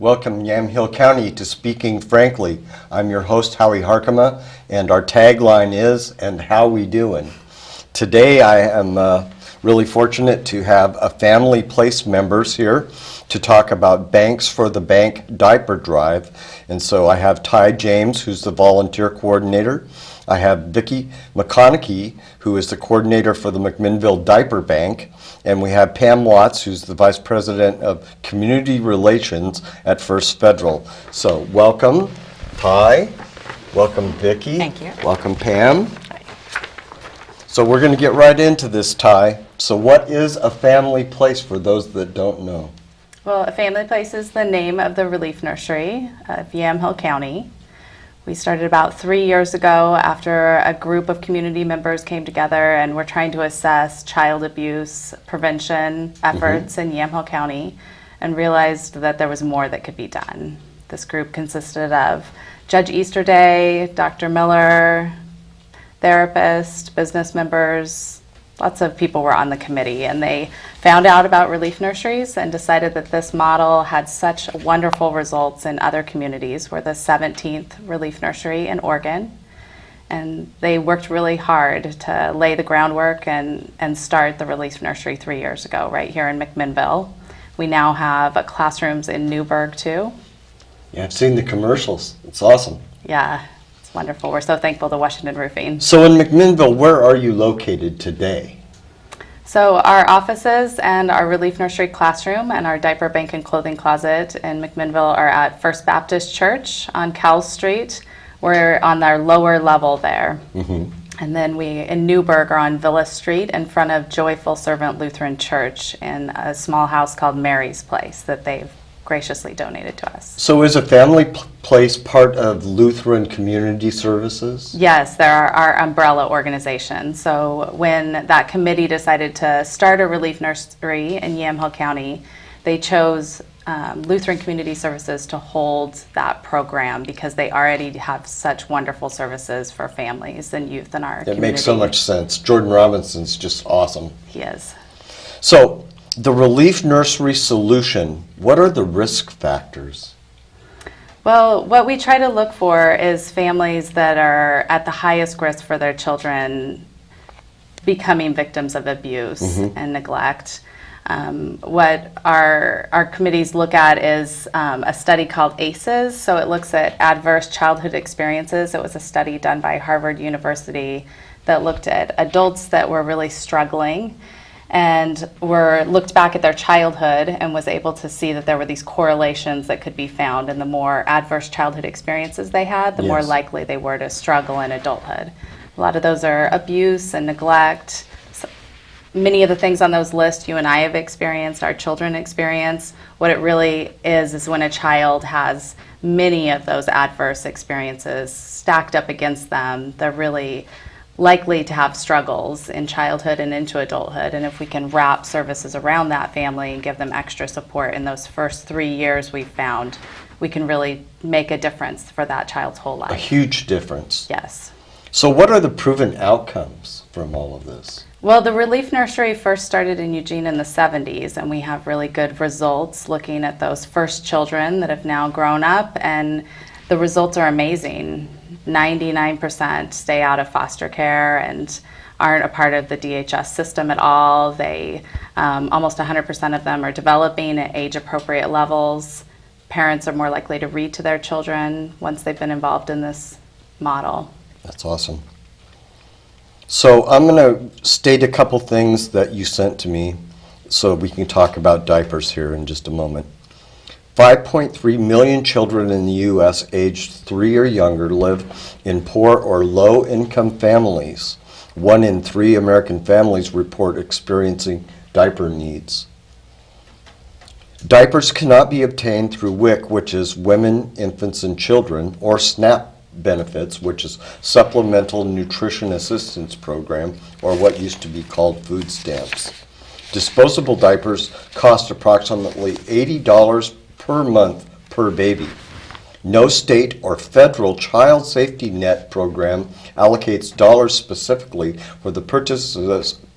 Welcome Yamhill County to Speaking Frankly. I'm your host Howie Harkema, and our tagline is, "And how we doing?" Today I am really fortunate to have a Family Place members here to talk about Banks for the Bank Diaper Drive. And so I have Ty James, who's the volunteer coordinator. I have Vicki McConnachie, who is the coordinator for the McMinnville Diaper Bank. And we have Pam Watts, who's the Vice President of Community Relations at First Federal. So welcome, Ty. Welcome, Vicki. Thank you. Welcome, Pam. So we're going to get right into this, Ty. So what is a family place for those that don't know? Well, a family place is the name of the relief nursery of Yamhill County. We started about 3 years ago after a group of community members came together and were trying to assess child abuse prevention efforts in Yamhill County and realized that there was more that could be done. This group consisted of Judge Easterday, Dr. Miller, therapists, business members. Lots of people were on the committee, and they found out about relief nurseries and decided that this model had such wonderful results in other communities. We're the 17th relief nursery in Oregon, and they worked really hard to lay the groundwork and start the relief nursery 3 years ago right here in McMinnville. We now have classrooms in Newburgh too. Yeah, I've seen the commercials. It's awesome. Yeah, it's wonderful. We're so thankful to Washington Roofing. So in McMinnville, where are you located today? So our offices and our relief nursery classroom and our diaper bank and clothing closet in McMinnville are at First Baptist Church on Cowles Street. We're on our lower level there. And then we in Newburgh are on Villa Street in front of Joyful Servant Lutheran Church in a small house called Mary's Place that they've graciously donated to us. So is a family place part of Lutheran Community Services? Yes, they're our umbrella organization. So when that committee decided to start a relief nursery in Yamhill County, they chose Lutheran Community Services to hold that program because they already have such wonderful services for families and youth in our community. It makes so much sense. Jordan Robinson's just awesome. He is. So the relief nursery solution, what are the risk factors? Well, what we try to look for is families that are at the highest risk for their children becoming victims of abuse and neglect. What our committees look at is a study called ACEs. So it looks at adverse childhood experiences. It was a study done by Harvard University that looked at adults that were really struggling and looked back at their childhood and was able to see that there were these correlations that could be found, and the more adverse childhood experiences they had, the more likely they were to struggle in adulthood. A lot of those are abuse and neglect. So many of the things on those lists you and I have experienced, our children experience. What it really is when a child has many of those adverse experiences stacked up against them, they're really likely to have struggles in childhood and into adulthood. And if we can wrap services around that family and give them extra support in those first 3 years, we've found we can really make a difference for that child's whole life. A huge difference. Yes. So what are the proven outcomes from all of this? Well, the relief nursery first started in Eugene in the 70s, and we have really good results looking at those first children that have now grown up, and the results are amazing. 99% stay out of foster care and aren't a part of the DHS system at all. They, almost 100% of them are developing at age-appropriate levels. Parents are more likely to read to their children once they've been involved in this model. That's awesome. So I'm going to state a couple things that you sent to me so we can talk about diapers here in just a moment. 5.3 million children in the U.S. aged 3 or younger live in poor or low-income families. 1 in 3 American families report experiencing diaper needs. Diapers cannot be obtained through WIC, which is Women, Infants, and Children, or SNAP benefits, which is Supplemental Nutrition Assistance Program, or what used to be called food stamps. Disposable diapers cost approximately $80 per month per baby. No state or federal child safety net program allocates dollars specifically for the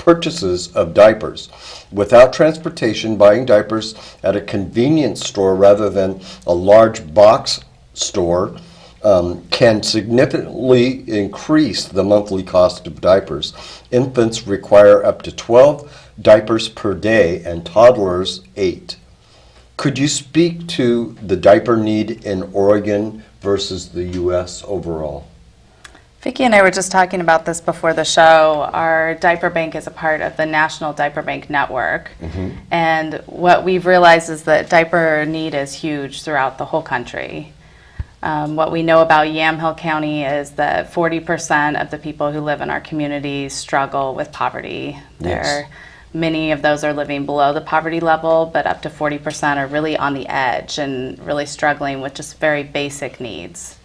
purchases of diapers. Without transportation, buying diapers at a convenience store rather than a large box store can significantly increase the monthly cost of diapers. Infants require up to 12 diapers per day and toddlers 8. Could you speak to the diaper need in Oregon versus the U.S. overall? Vicki and I were just talking about this before the show. Our diaper bank is a part of the National Diaper Bank Network. And what we've realized is that diaper need is huge throughout the whole country. What we know about Yamhill County is that 40% of the people who live in our community struggle with poverty. Yes. Many of those are living below the poverty level, but up to 40% are really on the edge and really struggling with just very basic needs.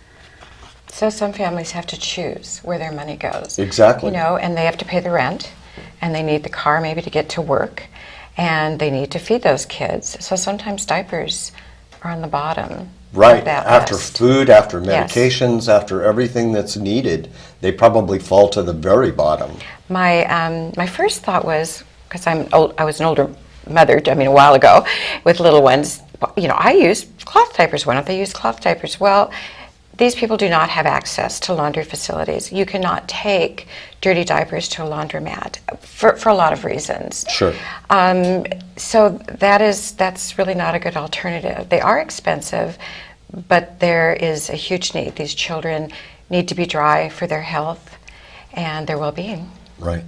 So some families have to choose where their money goes. Exactly. You know, and they have to pay the rent, and they need the car maybe to get to work, and they need to feed those kids. So sometimes diapers are on the bottom. Right, of that after list. food, after Yes. medications, after everything that's needed, they probably fall to the very bottom. My first thought was, because I was an older mother, I mean a while ago, with little ones, you know, I use cloth diapers. Why don't they use cloth diapers? Well, these people do not have access to laundry facilities. You cannot take dirty diapers to a laundromat for a lot of reasons. Sure. So that's really not a good alternative. They are expensive, but there is a huge need. These children need to be dry for their health and their well-being. Right.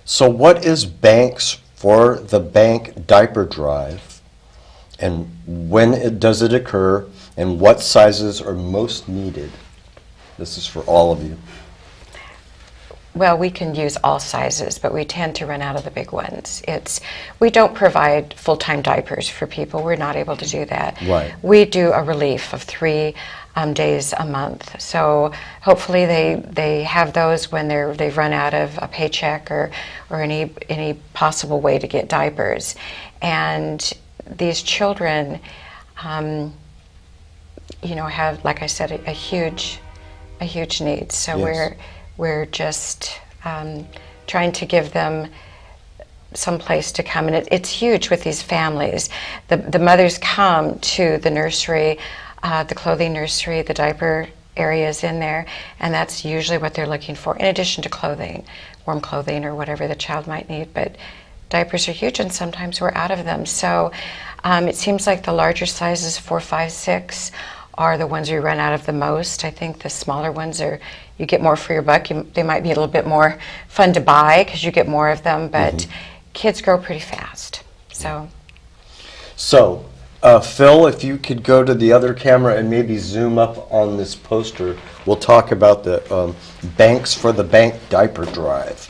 So what is Banks for the Bank diaper drive, and when does it occur, and what sizes are most needed? This is for all of you. Well, we can use all sizes, but we tend to run out of the big ones. We don't provide full-time diapers for people. We're not able to do that. Right. We do a relief of 3 days a month. So hopefully they have those when they've run out of a paycheck or any possible way to get diapers. And these children, you know, have, like I said, a huge need. So Yes. we're just trying to give them some place to come, and it's huge with these families. The mothers come to the nursery, the clothing nursery, the diaper area is in there, and that's usually what they're looking for, in addition to clothing, warm clothing or whatever the child might need. But diapers are huge, and sometimes we're out of them. So it seems like the larger sizes, 4, 5, 6, are the ones we run out of the most. I think the smaller ones you get more for your buck. They might be a little bit more fun to buy because you get more of them, but kids grow pretty fast. So Phil, if you could go to the other camera and maybe zoom up on this poster, we'll talk about the Banks for the Bank diaper drive.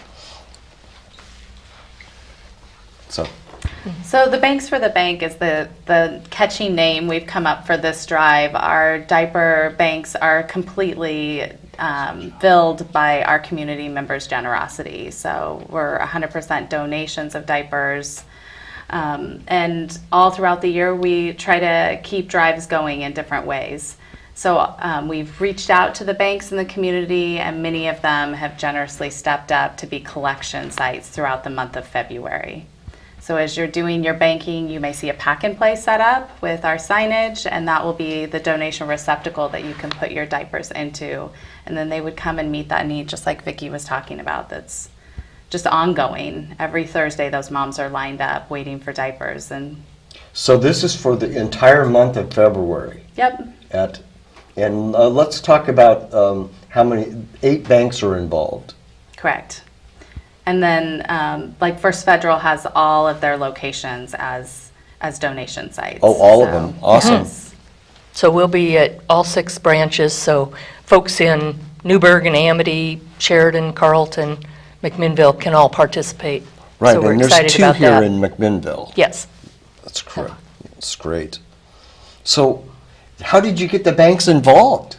So the Banks for the Bank is the catchy name we've come up for this drive. Our diaper banks are completely filled by our community members' generosity. So we're 100% donations of diapers. And all throughout the year, we try to keep drives going in different ways. So we've reached out to the banks in the community, and many of them have generously stepped up to be collection sites throughout the month of February. So as you're doing your banking, you may see a pack and play set up with our signage, and that will be the donation receptacle that you can put your diapers into. And then they would come and meet that need, just like Vicki was talking about. That's just ongoing. Every Thursday, those moms are lined up waiting for diapers. And So this is for the entire month of February. yep. And let's talk about how many, 8 banks are involved. Correct. And then, like First Federal has all of their locations as donation sites. Oh, all of them. Awesome. Yes. So we'll be at all 6 branches, so folks in Newburgh and Amity, Sheridan, Carlton, McMinnville can all participate. Right, So we're and there's excited 2 about here that. in McMinnville. Yes. That's correct. That's great. So how did you get the banks involved?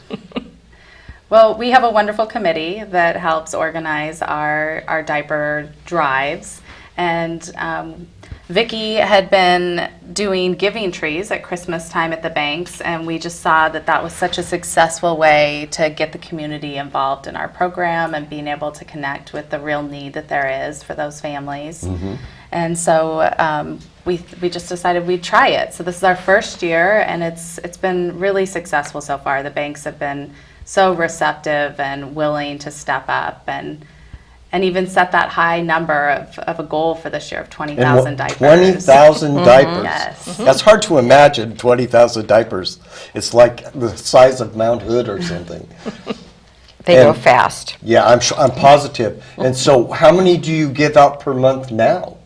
Well, we have a wonderful committee that helps organize our diaper drives. And Vicki had been doing giving trees at Christmas time at the banks, and we just saw that that was such a successful way to get the community involved in our program and being able to connect with the real need that there is for those families. And so we just decided we'd try it. So this is our first year, and it's been really successful so far. The banks have been so receptive and willing to step up and even set that high number of a goal for this year of 20,000 diapers. 20,000 diapers. Yes. That's hard to imagine, 20,000 diapers. It's like the size of Mount Hood or something. They go And- fast. Yeah, I'm positive. And so how many do you give out per month now?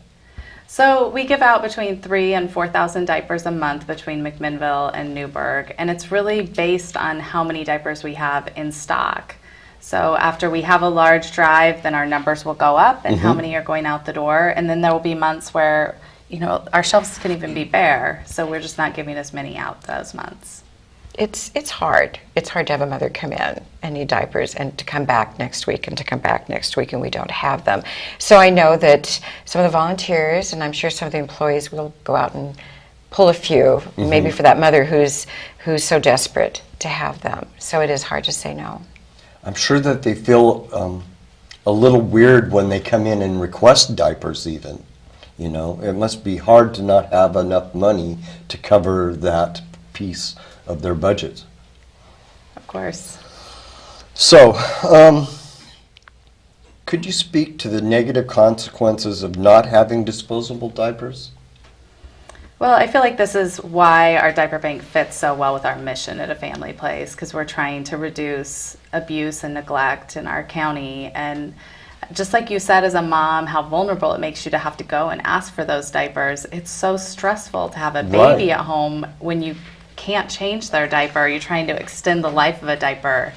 So we give out between 3,000 and 4,000 diapers a month between McMinnville and Newburgh, and it's really based on how many diapers we have in stock. So after we have a large drive, then our numbers will go up and how many are going out the door, and then there will be months where, our shelves can even be bare, so we're just not giving as many out those months. It's hard. It's hard to have a mother come in and need diapers and to come back next week and to come back next week and we don't have them. So I know that some of the volunteers and I'm sure some of the employees will go out and pull a few, maybe for that mother who's so desperate to have them. So it is hard to say no. I'm sure that they feel a little weird when they come in and request diapers even. It must be hard to not have enough money to cover that piece of their budget. Of course. So, could you speak to the negative consequences of not having disposable diapers? Well, I feel like this is why our diaper bank fits so well with our mission at a family place, because we're trying to reduce abuse and neglect in our county. And just like you said, as a mom, how vulnerable it makes you to have to go and ask for those diapers. It's so stressful to have a baby at home when you can't change their diaper. You're trying to extend the life of a diaper.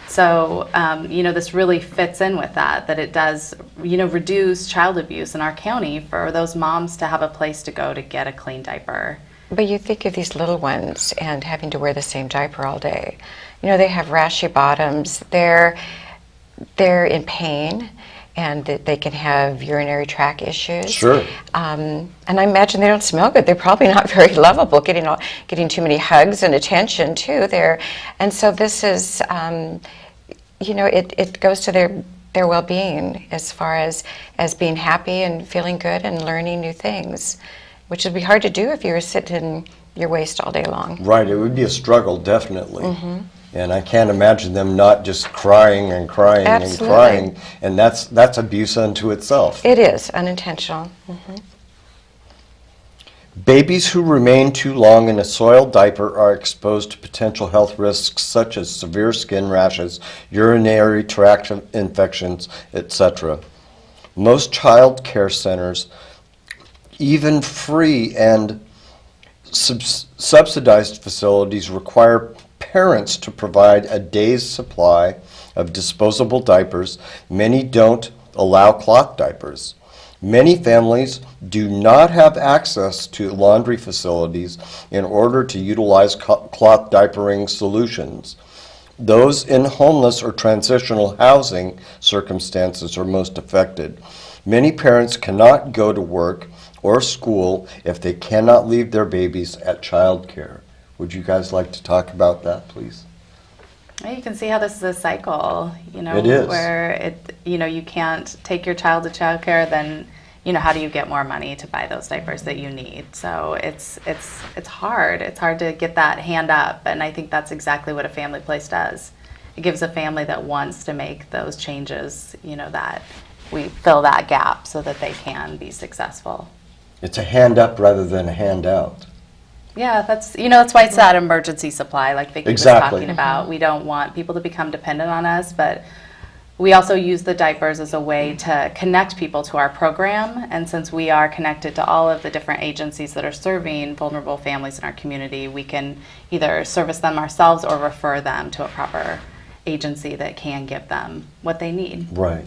So, this really fits in with that it does, reduce child abuse in our county for those moms to have a place to go to get a clean diaper. But you think of these little ones and having to wear the same diaper all day. They have rashy bottoms. They're in pain, and they can have urinary tract issues. Sure. And I imagine they don't smell good. They're probably not very lovable, getting too many hugs and attention too there. And so this is, it goes to their well-being as far as being happy and feeling good and learning new things, which would be hard to do if you were sitting in your waist all day long. Right, it would be a struggle, definitely. And I can't imagine them not just crying and crying Absolutely. and crying, and that's abuse unto itself. It is unintentional. Babies who remain too long in a soiled diaper are exposed to potential health risks such as severe skin rashes, urinary tract infections, etc. Most child care centers, even free and subsidized facilities, require parents to provide a day's supply of disposable diapers. Many don't allow cloth diapers. Many families do not have access to laundry facilities in order to utilize cloth diapering solutions. Those in homeless or transitional housing circumstances are most affected. Many parents cannot go to work or school if they cannot leave their babies at childcare. Would you guys like to talk about that, please? You can see how this is a cycle, It is. where you can't take your child to childcare, then, how do you get more money to buy those diapers that you need? So it's hard. It's hard to get that hand up, and I think that's exactly what a family place does. It gives a family that wants to make those changes, that we fill that gap so that they can be successful. It's a hand up rather than a hand out. Yeah, that's why it's that emergency supply, like Vicki Exactly. was talking about. We don't want people to become dependent on us, but we also use the diapers as a way to connect people to our program. And since we are connected to all of the different agencies that are serving vulnerable families in our community, we can either service them ourselves or refer them to a proper agency that can give them what they need. Right.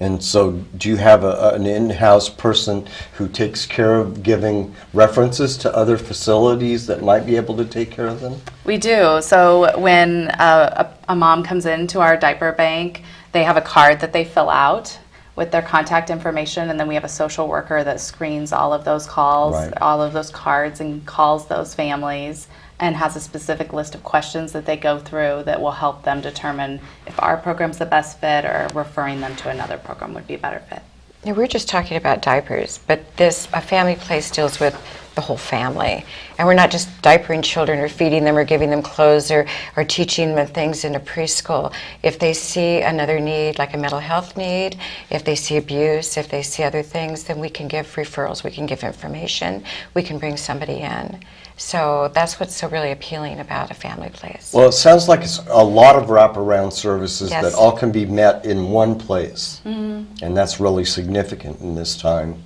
And so do you have an in-house person who takes care of giving references to other facilities that might be able to take care of them? We do. So when a mom comes into our diaper bank, they have a card that they fill out with their contact information, and then we have a social worker that screens all of those calls, Right. all of those cards, and calls those families and has a specific list of questions that they go through that will help them determine if our program's the best fit or referring them to another program would be a better fit. Yeah, we're just talking about diapers, but this a family place deals with the whole family. And we're not just diapering children or feeding them or giving them clothes or teaching them things in a preschool. If they see another need, like a mental health need, if they see abuse, if they see other things, then we can give referrals, we can give information, we can bring somebody in. So that's what's so really appealing about a family place. Well, it sounds like it's a lot of wraparound services Yes. that all can be met in one place. And that's really significant in this time,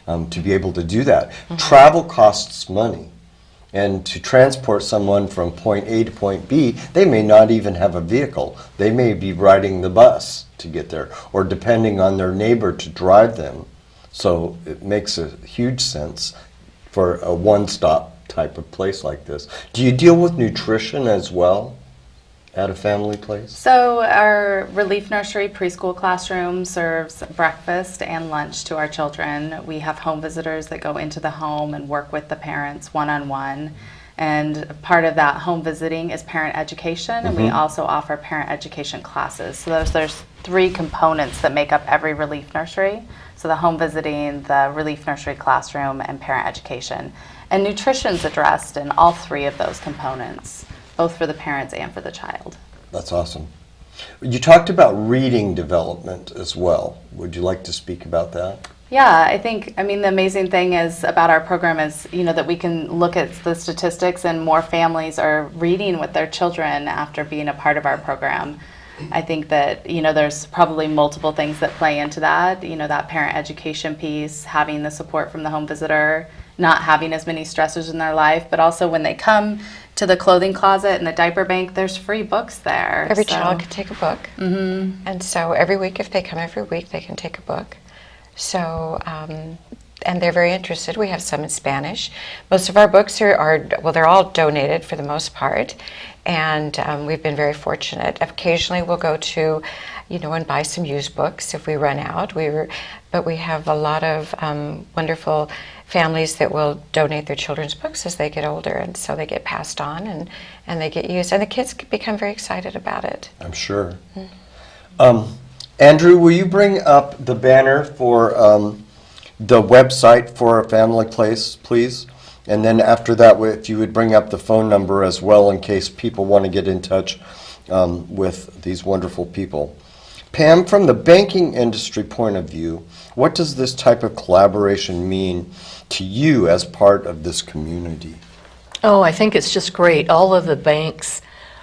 to be able to do that. Travel costs money. And to transport someone from point A to point B, they may not even have a vehicle. They may be riding the bus to get there, or depending on their neighbor to drive them. So it makes a huge sense for a one-stop type of place like this. Do you deal with nutrition as well at a family place? So our Relief Nursery preschool classroom serves breakfast and lunch to our children. We have home visitors that go into the home and work with the parents one-on-one. And part of that home visiting is parent education, and we also offer parent education classes. So there's 3 components that make up every Relief Nursery. So the home visiting, the Relief Nursery classroom, and parent education. And nutrition's addressed in all 3 of those components, both for the parents and for the child. That's awesome. You talked about reading development as well. Would you like to speak about that? Yeah, I think, the amazing thing is about our program is, that we can look at the statistics and more families are reading with their children after being a part of our program. I think that, there's probably multiple things that play into that, that parent education piece, having the support from the home visitor, not having as many stressors in their life, but also when they come to the clothing closet and the diaper bank, there's free books there. Every child can take a book. And so every week, if they come every week, they can take a book. So, and they're very interested. We have some in Spanish. Most of our books they're all donated for the most part. And we've been very fortunate. Occasionally we'll go to, and buy some used books if we run out. But we have a lot of wonderful families that will donate their children's books as they get older. And so they get passed on and they get used. And the kids become very excited about it. I'm sure. Andrew, will you bring up the banner for the website for a family place, please? And then after that, if you would bring up the phone number as well in case people want to get in touch with these wonderful people. Pam, from the banking industry point of view, what does this type of collaboration mean to you as part of this community? Oh, I think it's just great. All of the banks,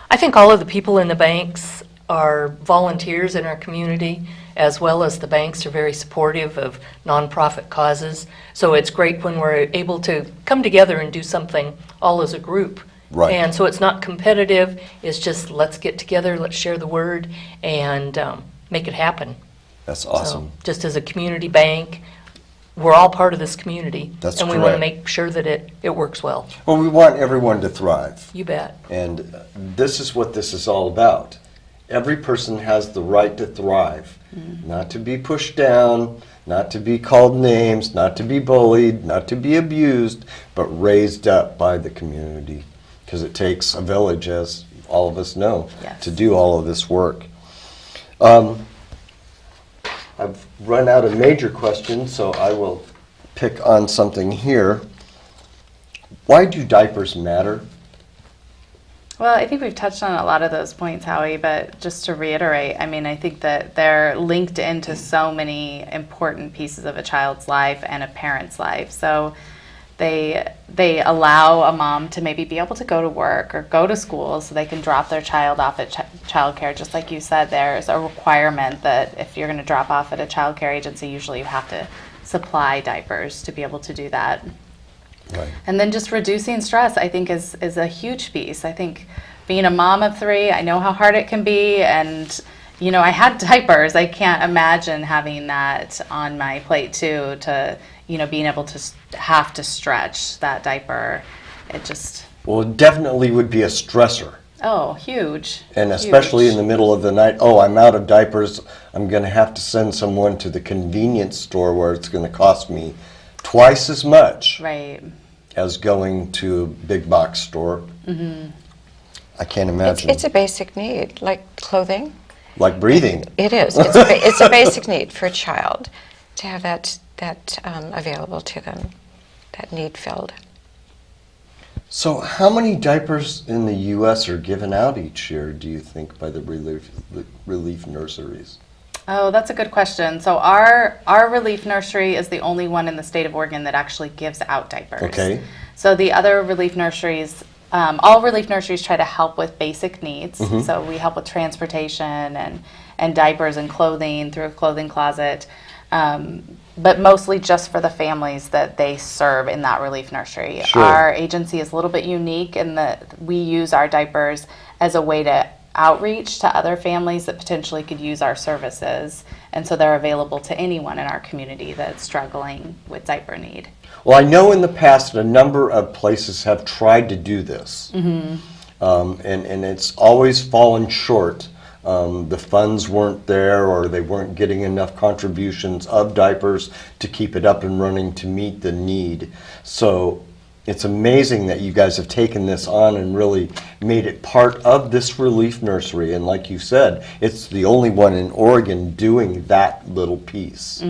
I think all of the people in the banks are volunteers in our community, as well as the banks are very supportive of nonprofit causes. So it's great when we're able to come together and do something all as a group. Right. And so it's not competitive, it's just let's get together, let's share the word, and make it happen. That's awesome. So, just as a community bank, we're all part of this community. That's and we want to correct. make sure that it works well. Well, we want everyone to thrive. You bet. And this is what this is all about. Every person has the right to thrive, not to be pushed down, not to be called names, not to be bullied, not to be abused, but raised up by the community. Because it takes a village, as all of us know, Yes. to do all of this work. I've run out of major questions, so I will pick on something here. Why do diapers matter? Well, I think we've touched on a lot of those points, Howie, but just to reiterate, I think that they're linked into so many important pieces of a child's life and a parent's life. So they allow a mom to maybe be able to go to work or go to school so they can drop their child off at childcare. Just like you said, there's a requirement that if you're going to drop off at a childcare agency, usually you have to supply diapers to be able to do that. Right. And then just reducing stress, I think, is a huge piece. I think being a mom of 3, I know how hard it can be, and I had diapers. I can't imagine having that on my plate too. To being able to have to stretch that diaper, it just. Well, it definitely would be a stressor. Oh, huge. And especially in the middle of the night, oh, I'm out of diapers, I'm going to have to send someone to the convenience store where it's going to cost me twice as much Right. as going to a big box store. I can't imagine. It's a basic need, like clothing. Like breathing. It is. It's a basic need for a child to have that available to them, that need filled. So how many diapers in the U.S. are given out each year, do you think, by the relief nurseries? Oh, that's a good question. So our relief nursery is the only one in the state of Oregon that actually gives out diapers. Okay. So the other relief nurseries, all relief nurseries try to help with basic needs. So we help with transportation and diapers and clothing through a clothing closet, but mostly just for the families that they serve in that relief nursery. Sure. Our agency is a little bit unique in that we use our diapers as a way to outreach to other families that potentially could use our services. And so they're available to anyone in our community that's struggling with diaper need. Well, I know in the past a number of places have tried to do this, and it's always fallen short. The funds weren't there, or they weren't getting enough contributions of diapers to keep it up and running to meet the need. So it's amazing that you guys have taken this on and really made it part of this relief nursery. And like you said, it's the only one in Oregon doing that little piece.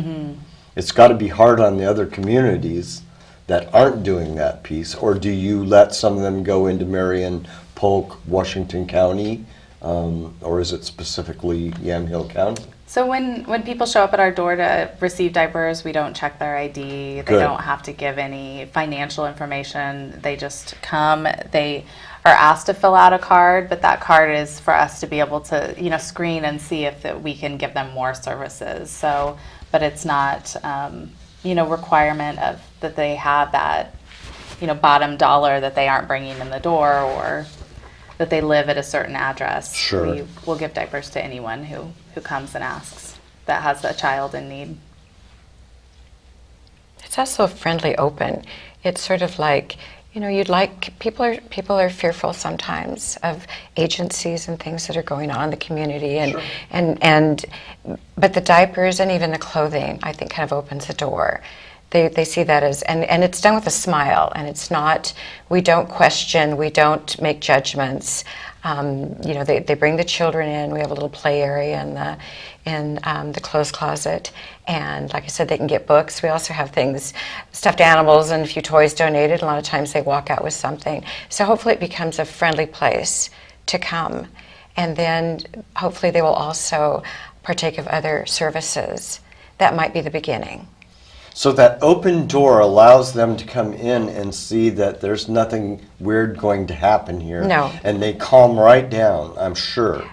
It's got to be hard on the other communities that aren't doing that piece. Or do you let some of them go into Marion, Polk, Washington County? Or is it specifically Yamhill County? So when people show up at our door to receive diapers, we don't check their ID. They Good. don't have to give any financial information. They just come. They are asked to fill out a card, but that card is for us to be able to, screen and see if we can give them more services. So, but it's not, requirement of that they have that, bottom dollar that they aren't bringing in the door, or that they live at a certain address. Sure. We will give diapers to anyone who comes and asks that has a child in need. It's also friendly, open. It's sort of like, people are fearful sometimes of agencies and things that are going on in the community, and but the diapers and even the clothing, I think, kind of opens the door. They see that as, and it's done with a smile, and it's not, we don't question, we don't make judgments. They bring the children in. We have a little play area in the clothes closet, and like I said, they can get books. We also have things, stuffed animals and a few toys donated. A lot of times they walk out with something. So hopefully it becomes a friendly place to come, and then hopefully they will also partake of other services. That might be the beginning. So that open door allows them to come in and see that there's nothing weird going to happen here. No. And they calm right down, I'm sure,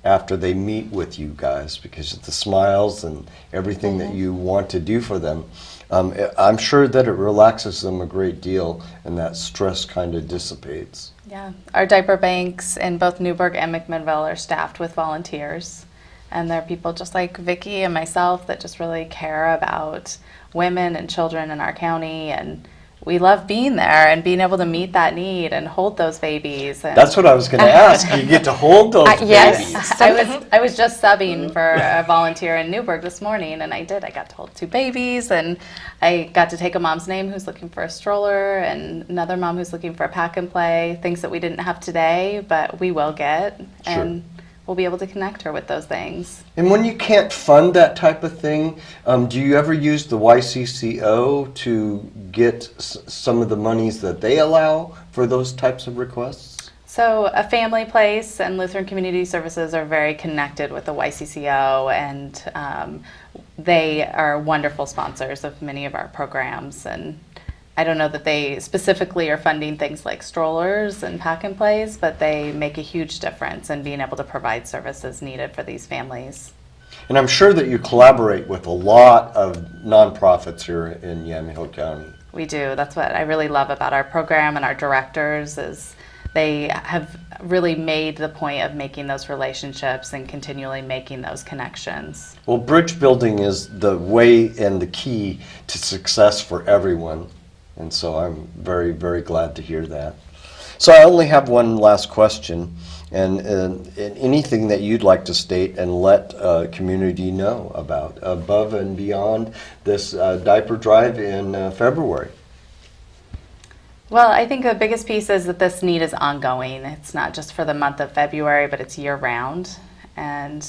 after they meet with you guys, because of the smiles and everything that you want to do for them. I'm sure that it relaxes them a great deal, and that stress kind of dissipates. Yeah, our diaper banks in both Newburgh and McMinnville are staffed with volunteers, and they're people just like Vicki and myself that just really care about women and children in our county, and we love being there and being able to meet that need and hold those babies. And That's what I was going to ask. You get to hold those babies. Yes. I was just subbing for a volunteer in Newburgh this morning, and I got to hold 2 babies, and I got to take a mom's name who's looking for a stroller, and another mom who's looking for a pack and play, things that we didn't have today, but we will get. And we'll be able to connect her with those things. And when you can't fund that type of thing, do you ever use the YCCO to get some of the monies that they allow for those types of requests? So a family place and Lutheran Community Services are very connected with the YCCO, and they are wonderful sponsors of many of our programs. And I don't know that they specifically are funding things like strollers and pack and plays, but they make a huge difference in being able to provide services needed for these families. And I'm sure that you collaborate with a lot of nonprofits here in Yamhill County. We do. That's what I really love about our program and our directors is they have really made the point of making those relationships and continually making those connections. Well, bridge building is the way and the key to success for everyone. And so I'm very, very glad to hear that. So I only have one last question, and anything that you'd like to state and let community know about above and beyond this diaper drive in February. Well, I think the biggest piece is that this need is ongoing. It's not just for the month of February, but it's year-round. And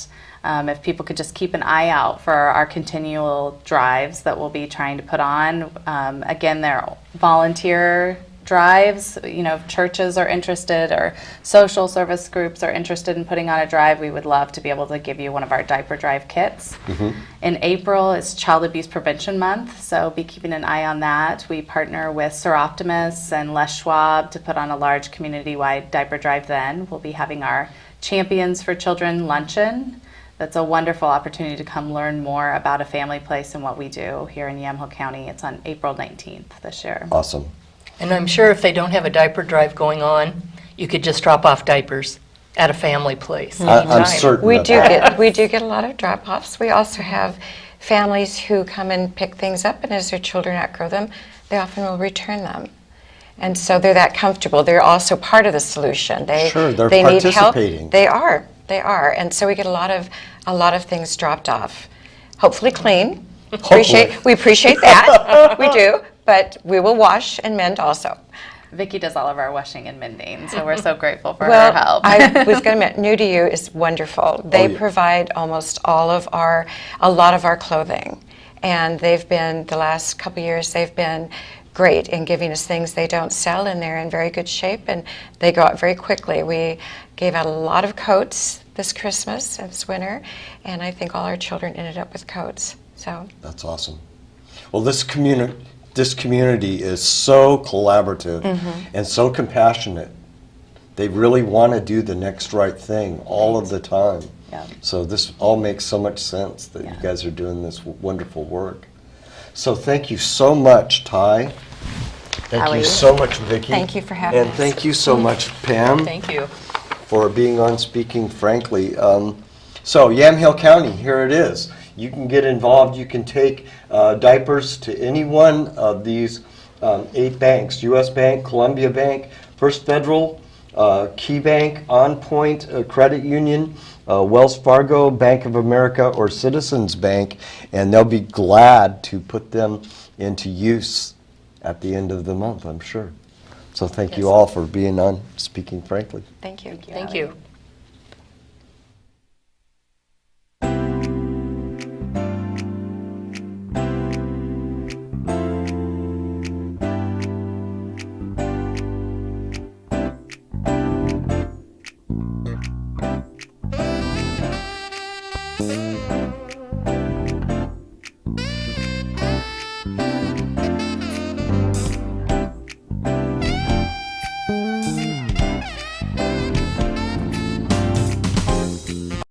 if people could just keep an eye out for our continual drives that we'll be trying to put on. Again, they're volunteer drives. You know, if churches are interested or social service groups are interested in putting on a drive, we would love to be able to give you one of our diaper drive kits. In April is Child Abuse Prevention Month, so be keeping an eye on that. We partner with Sir Optimus and Les Schwab to put on a large community-wide diaper drive then. We'll be having our Champions for Children luncheon. That's a wonderful opportunity to come learn more about a family place and what we do here in Yamhill County. It's on April 19th this year. Awesome. And I'm sure if they don't have a diaper drive going on, you could just drop off diapers at a family place. I'm anytime. certain We of do that. get a lot of drop-offs. We also have families who come and pick things up, and as their children outgrow them, they often will return them. And so they're that comfortable. They're also part of the solution. Sure, they're they need help. participating. They are, and so we get a lot of things dropped off. Hopefully clean. We appreciate that. We do, but we will wash and mend also. Vicki does all of our washing and mending, so we're so grateful for Well, her help. I was going to admit, New to You is wonderful. They yeah. provide almost a lot of our clothing, and they've been, the last couple years, they've been great in giving us things they don't sell, and they're in very good shape, and they go out very quickly. We gave out a lot of coats this Christmas and this winter, and I think all our children ended up with coats. So That's awesome. Well, this community is so collaborative and so compassionate. They really want to do the next right thing all of the time. Yeah. So this all makes so much sense that you Yeah. guys are doing this wonderful work. So thank you so much, Ty. Thank Howie. you so much, Vicki. Thank you for having And us. thank you so much, Pam, Thank you. for being on Speaking Frankly. So Yamhill County, here it is. You can get involved. You can take diapers to any one of these 8 banks: U.S. Bank, Columbia Bank, First Federal, Key Bank, On Point Credit Union, Wells Fargo, Bank of America, or Citizens Bank, and they'll be glad to put them into use at the end of the month, I'm sure. So thank you all for being on Speaking Frankly. thank you. Thank you.